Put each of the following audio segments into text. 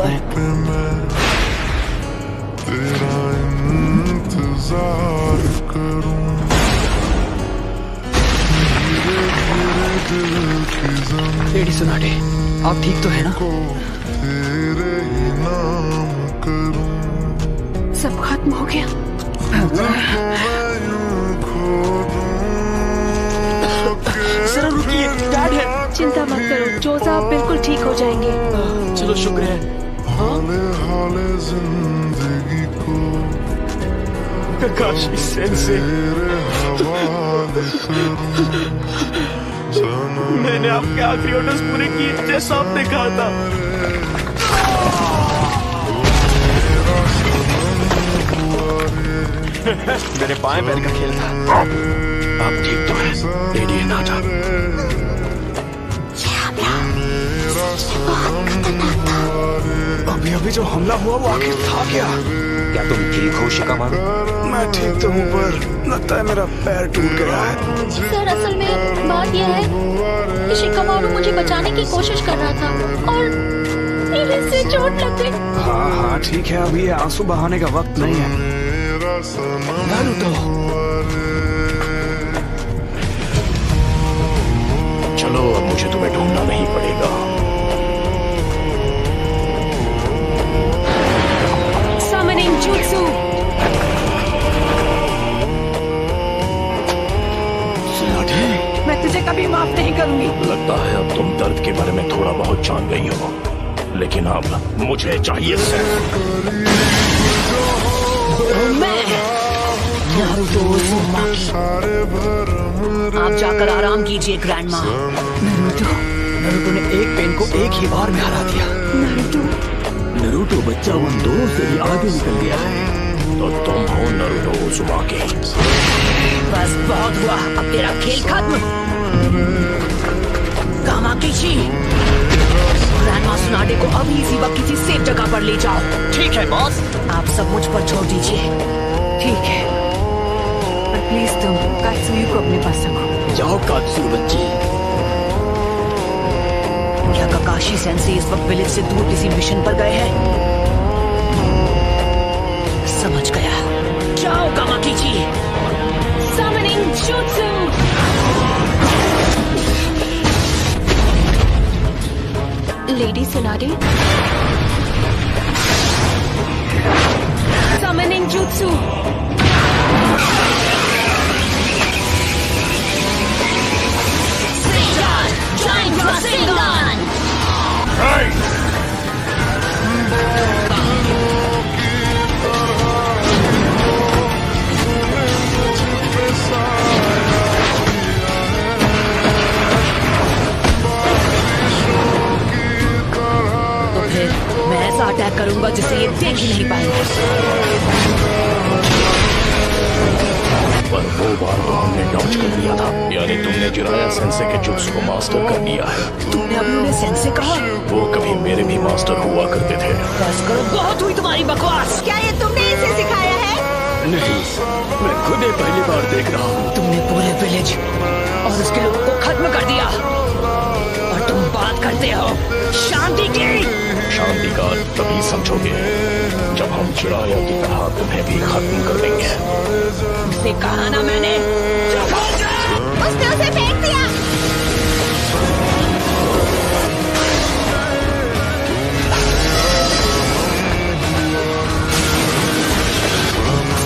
हैं। तेरा इंतजार करूं, लेडी सोनाटे, आप ठीक तो है ना? तेरे ही नाम करूं, सब खत्म हो गया। जरा रुकिए, डैड है। चिंता मत करो, जो साहब बिल्कुल ठीक हो जाएंगे। चलो शुक्र है। हाले हाले जिंदगी को काशी सेंसे, तेरे हवाले करूं, मैंने आपके आखिरी ऑर्डर्स पूरे किए जैसा आपने कहा था। मेरे बाएं पैर का खेल था। आप ठीक तो है लेडी नाटा? अभी अभी जो हमला हुआ वो आखिर था क्या? क्या तुम ठीक हो शिकामारू? मैं ठीक तो हूँ पर लगता है मेरा पैर टूट गया है। सर असल में बात यह है कि शिकामारू मुझे बचाने की कोशिश कर रहा था और मेरे से चोट लग गई। हाँ हाँ ठीक है, अभी ये आंसू बहाने का वक्त नहीं है। नारुतो, चलो अब मुझे तुम्हें ढूंढना नहीं पड़ेगा। Summoning Jutsu। मैं तुझे कभी माफ नहीं करूंगी। लगता है अब तुम दर्द के बारे में थोड़ा बहुत जान गई हो, लेकिन अब मुझे चाहिए सिर्फ मैं नारुतो उज़ुमाकी। आप जाकर आराम कीजिए ग्रैंड माँ। नारुतो ने एक पेन को एक ही बार में हरा दिया। नारुतो बच्चा उन दोनों से भी आगे निकल गया है। तो तुम हो नारुतो उज़ुमाकी। बस बहुत हुआ, अब तेरा खेल खत्म। कामाकीची, ग्रैंडमा सुनाडे को अभी इसी वक्त किसी सेफ जगह पर ले जाओ। ठीक है बॉस। आप सब मुझ पर छोड़ दीजिए। ठीक है, पर प्लीज तुम कात्सुयु को अपने पास रखो। जाओ कात्सु बच्ची। क्या काकाशी सेंसे इस वक्त विलेज से दूर किसी मिशन पर गए हैं? समझ गया, जाओ कामाकीची। Summoning Jutsu। Lady Tsunade. Summoning Jutsu। Giant Rasengan! तो फिर मैं ऐसा अटैक करूंगा जिसे ये देख ही नहीं पाएंगे। पर वो बार तो हमने डॉज कर लिया था, यानी तुमने जिराया सेंसे के जुत्सु को मास्टर कर लिया है। तुमने अभी उन्हें सेंसे कहा? वो कभी मेरे भी मास्टर हुआ करते थे। बस करो, बहुत हुई तुम्हारी बकवास। क्या ये तुमने इसे सिखाया है? नहीं, मैं खुद ही पहली बार देख रहा हूँ। तुमने पूरे विलेज और उसके लोगों को खत्म कर दिया और तुम बात करते हो शांति की। शांति का तभी समझोगे जब हम चिराया की तरह तुम्हें भी खत्म कर देंगे। उसे कहा ना मैंने। उसने उसे फेंक दिया।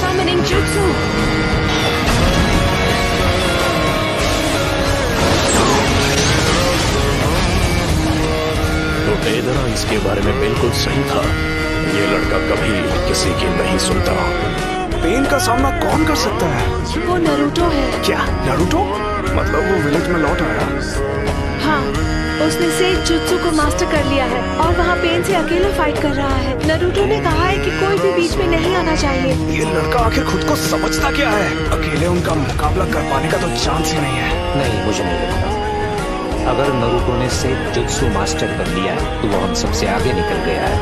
Summoning Jutsu। तो टेदरा इसके बारे में बिल्कुल सही था। ये लड़का कभी किसी की नहीं सुनता। पेन का सामना कौन कर सकता है? वो नारुतो है। क्या नारुतो? मतलब वो विलेज में लौट आया? हाँ, उसने सेज जुत्सु को मास्टर कर लिया है और वहाँ पेन से अकेले फाइट कर रहा है। नारुतो ने कहा है कि कोई भी बीच में नहीं आना चाहिए। ये लड़का आखिर खुद को समझता क्या है? अकेले उनका मुकाबला कर पाने का तो चांस ही नहीं है। नहीं, मुझे नहीं लगता। अगर नारुतो ने सेज जुत्सु मास्टर कर लिया है तो वो हम सबसे आगे निकल गया है।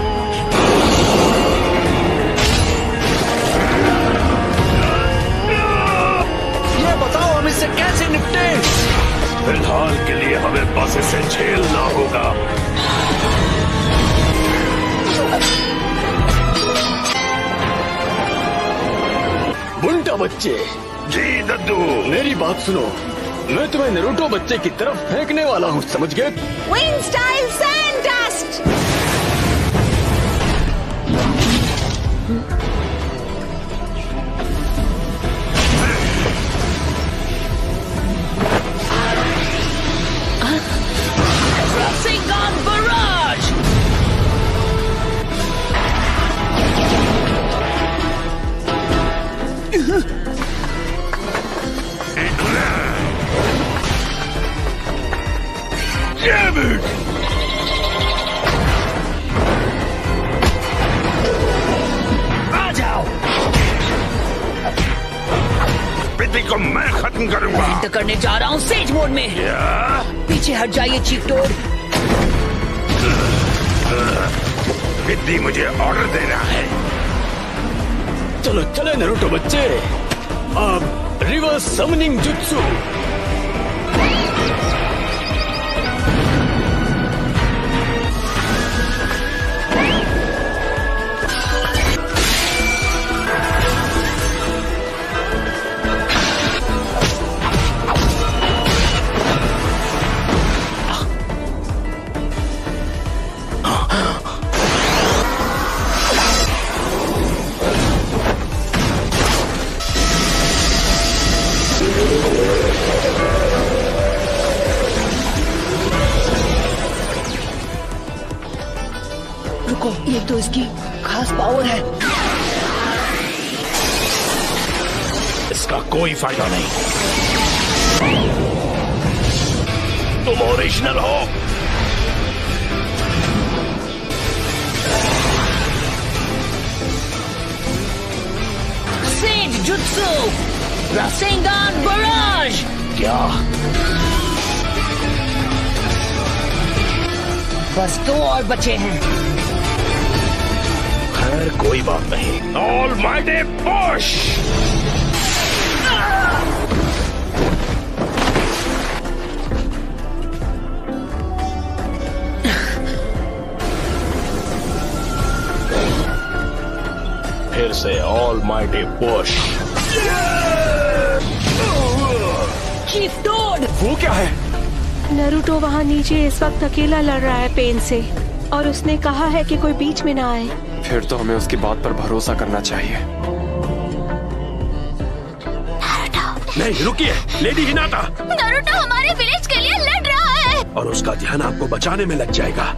ये बताओ हम इससे कैसे निपटे? फिलहाल के लिए हमें बस इसे झेलना होगा। बुंटा बच्चे। जी दद्दू। मेरी बात सुनो, मैं तुम्हें नारुतो बच्चे की तरफ फेंकने वाला हूँ, समझ गए? Wind style sand dust. Rasengan Barrage! Damn it! आ जाओ। पिटी को मैं खत्म करूंगा। एंटर करने जा रहा हूँ सेज मोड में। पीछे हट जाइए चीफ टोड। पिटी मुझे ऑर्डर दे रहा है। चलो चले नारुतो बच्चे, अब रिवर्स समनिंग जुत्सु। रुको, ये तो इसकी खास पावर है। इसका कोई फायदा नहीं। तुम ओरिजिनल हो। Sage jutsu Rasengan barrage. क्या? बस 2 और बचे हैं। खैर कोई बात नहीं। Almighty push. फिर से ऑलमाइटी पुश। Chief toad. वो क्या है? नारुतो वहाँ नीचे इस वक्त अकेला लड़ रहा है पेन से, और उसने कहा है कि कोई बीच में ना आए। फिर तो हमें उसकी बात पर भरोसा करना चाहिए। नहीं रुकिए, लेडी हिनाता। नारुतो हमारे विलेज के लिए लड़ रहा है। और उसका ध्यान आपको बचाने में लग जाएगा।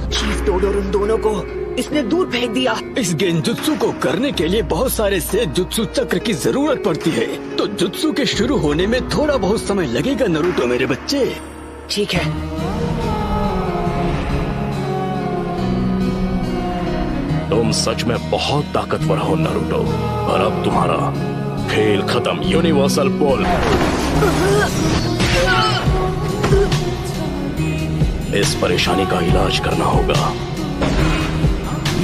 चीफ टोड और उन दोनों को इसने दूर फेंक दिया। इस गेंजुत्सु को करने के लिए बहुत सारे सेज जुत्सु चक्र की जरूरत पड़ती है, तो जुत्सु के शुरू होने में थोड़ा बहुत समय लगेगा नारुतो मेरे बच्चे। ठीक है। तुम सच में बहुत ताकतवर हो नारुतो, और अब तुम्हारा खेल खत्म। यूनिवर्सल पुल। इस परेशानी का इलाज करना होगा।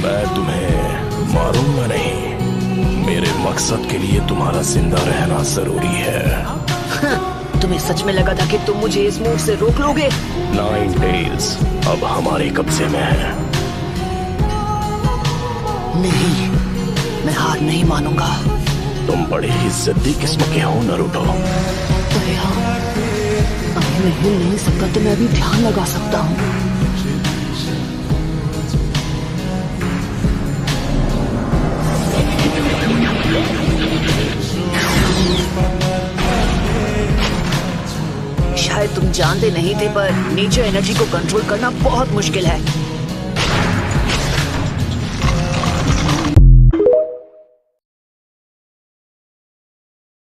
मैं तुम्हें मारूंगा नहीं। मेरे मकसद के लिए तुम्हारा जिंदा रहना जरूरी है। तुम्हें सच में लगा था कि तुम मुझे इस मूव से रोक लोगे? 9 टेल्स अब हमारे कब्जे में है। नहीं, मैं हार नहीं मानूंगा। तुम बड़े ही जिद्दी किस्म के हो नारुतो। अरे हाँ, अभी मैं हिल नहीं सकता तो मैं अभी ध्यान लगा सकता हूँ। शायद तुम जानते नहीं थे, पर नेचर एनर्जी को कंट्रोल करना बहुत मुश्किल है।